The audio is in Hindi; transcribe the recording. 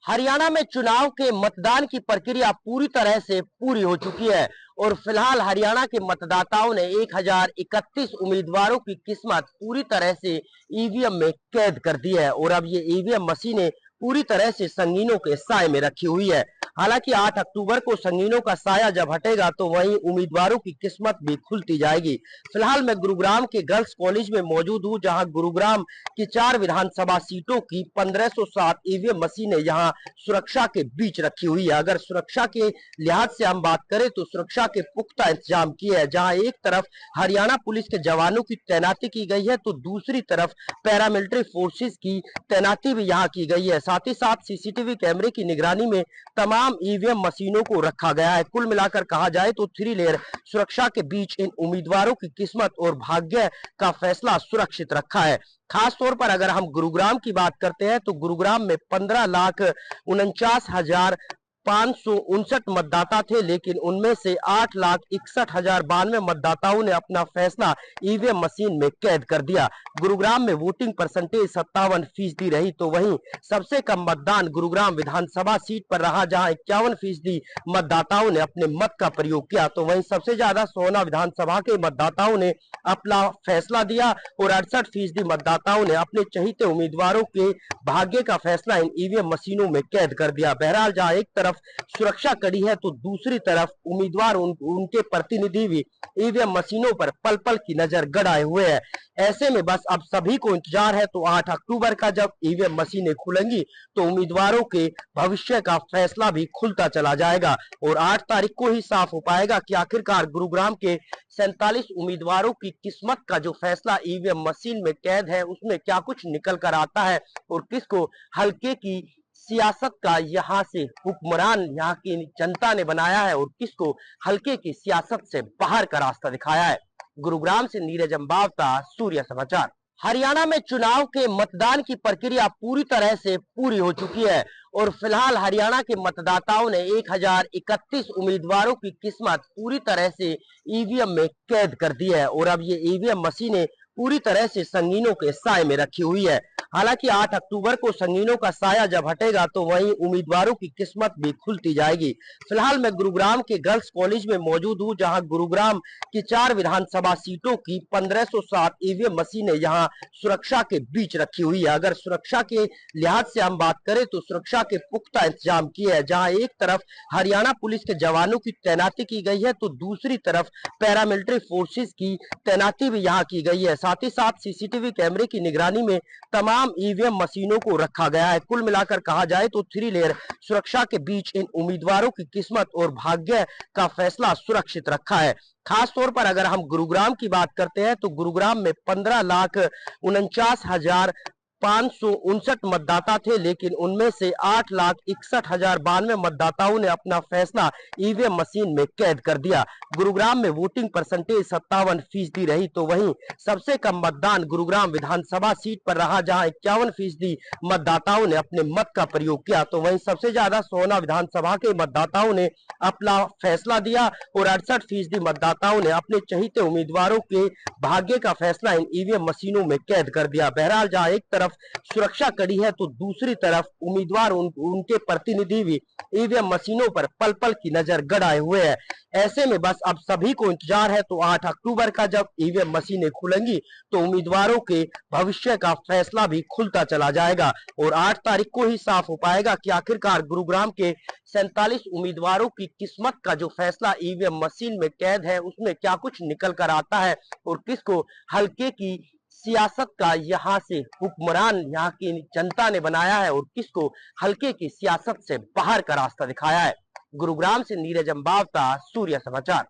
हरियाणा में चुनाव के मतदान की प्रक्रिया पूरी तरह से पूरी हो चुकी है और फिलहाल हरियाणा के मतदाताओं ने 1031 उम्मीदवारों की किस्मत पूरी तरह से ईवीएम में कैद कर दी है और अब ये ईवीएम मशीनें पूरी तरह से संगीनों के साए में रखी हुई है। हालांकि 8 अक्टूबर को संगीनों का साया जब हटेगा तो वहीं उम्मीदवारों की किस्मत भी खुलती जाएगी। फिलहाल मैं गुरुग्राम के गर्ल्स कॉलेज में मौजूद हूं, जहां गुरुग्राम की 4 विधानसभा सीटों की 1507 ईवीएम मशीनें यहां सुरक्षा के बीच रखी हुई है। अगर सुरक्षा के लिहाज से हम बात करें तो सुरक्षा के पुख्ता इंतजाम किए हैं, जहां एक तरफ हरियाणा पुलिस के जवानों की तैनाती की गई है तो दूसरी तरफ पैरामिलिट्री फोर्सेस की तैनाती भी यहां की गई है। साथ ही साथ सीसीटीवी कैमरे की निगरानी में तमाम ईवीएम मशीनों को रखा गया है। कुल मिलाकर कहा जाए तो 3 लेयर सुरक्षा के बीच इन उम्मीदवारों की किस्मत और भाग्य का फैसला सुरक्षित रखा है। खास तौर पर अगर हम गुरुग्राम की बात करते हैं तो गुरुग्राम में 15,49,559 मतदाता थे, लेकिन उनमें से 8,61,092 मतदाताओं ने अपना फैसला ईवीएम मशीन में कैद कर दिया। गुरुग्राम में वोटिंग परसेंटेज 57% रही, तो वहीं सबसे कम मतदान गुरुग्राम विधानसभा सीट पर रहा, जहां 51% मतदाताओं ने अपने मत का प्रयोग किया। तो वहीं सबसे ज्यादा सोहना विधानसभा के मतदाताओं ने अपना फैसला दिया और 68% मतदाताओं ने अपने चहीते उम्मीदवारों के भाग्य का फैसला इन ईवीएम मशीनों में कैद कर दिया। बहरहाल जहां एक तरफ सुरक्षा कड़ी है तो दूसरी तरफ उम्मीदवार उनके प्रतिनिधि भी ईवीएम मशीनों पर पल पल की नजर गड़ाए हुए हैं। ऐसे में बस अब सभी को इंतजार है तो 8 अक्टूबर का जब ईवीएम मशीनें खुलेंगी तो उम्मीदवारों के भविष्य का फैसला भी खुलता चला जाएगा और 8 तारीख को ही साफ हो पाएगा कि आखिरकार गुरुग्राम के 47 उम्मीदवारों की किस्मत का जो फैसला ईवीएम मशीन में कैद है उसमें क्या कुछ निकल कर आता है और किसको हल्के की सियासत का यहाँ से हुक्मरान यहाँ की जनता ने बनाया है और किसको हल्के की सियासत से बाहर का रास्ता दिखाया है। गुरुग्राम से नीरज अंबावता, सूर्य समाचार। हरियाणा में चुनाव के मतदान की प्रक्रिया पूरी तरह से पूरी हो चुकी है और फिलहाल हरियाणा के मतदाताओं ने 1031 उम्मीदवारों की किस्मत पूरी तरह से ईवीएम में कैद कर दी है और अब ये ईवीएम मशीनें पूरी तरह से संगीनों के साए में रखी हुई है। हालांकि 8 अक्टूबर को संगीनों का साया जब हटेगा तो वहीं उम्मीदवारों की किस्मत भी खुलती जाएगी। फिलहाल मैं गुरुग्राम के गर्ल्स कॉलेज में मौजूद हूं, जहां गुरुग्राम की 4 विधानसभा सीटों की 1507 ईवीएम मशीनें यहां सुरक्षा के बीच रखी हुई है। अगर सुरक्षा के लिहाज से हम बात करें तो सुरक्षा के पुख्ता इंतजाम किए हैं, जहां एक तरफ हरियाणा पुलिस के जवानों की तैनाती की गई है तो दूसरी तरफ पैरामिलिट्री फोर्सेस की तैनाती भी यहां की गई है। साथ ही साथ सीसीटीवी कैमरे की निगरानी में तमाम ईवीएम मशीनों को रखा गया है। कुल मिलाकर कहा जाए तो 3 लेयर सुरक्षा के बीच इन उम्मीदवारों की किस्मत और भाग्य का फैसला सुरक्षित रखा है। खास तौर पर अगर हम गुरुग्राम की बात करते हैं तो गुरुग्राम में 15,49,559 मतदाता थे, लेकिन उनमें से 8,61,092 मतदाताओं ने अपना फैसला ईवीएम मशीन में कैद कर दिया। गुरुग्राम में वोटिंग परसेंटेज 57% रही, तो वहीं सबसे कम मतदान गुरुग्राम विधानसभा सीट पर रहा, जहां 51% मतदाताओं ने अपने मत का प्रयोग किया। तो वहीं सबसे ज्यादा सोहना विधानसभा के मतदाताओं ने अपना फैसला दिया और 68% मतदाताओं ने अपने चहीते उम्मीदवारों के भाग्य का फैसला इन ईवीएम मशीनों में कैद कर दिया। बहरहाल जहां एक तरफ सुरक्षा कड़ी है तो दूसरी तरफ उम्मीदवार उनके प्रतिनिधि भी ईवीएम मशीनों पर पल पल की नजर गड़ाए हुए हैं। ऐसे में बस अब सभी को इंतजार है तो 8 अक्टूबर का जब ईवीएम मशीनें खुलेंगी तो उम्मीदवारों के भविष्य का फैसला भी खुलता चला जाएगा और 8 तारीख को ही साफ हो पाएगा कि आखिरकार गुरुग्राम के 47 उम्मीदवारों की किस्मत का जो फैसला ईवीएम मशीन में कैद है उसमें क्या कुछ निकल कर आता है और किसको हल्के की सियासत का यहाँ से हुक्मरान यहाँ की जनता ने बनाया है और किसको हल्के की सियासत से बाहर का रास्ता दिखाया है। गुरुग्राम से नीरज अंबावता, सूर्य समाचार।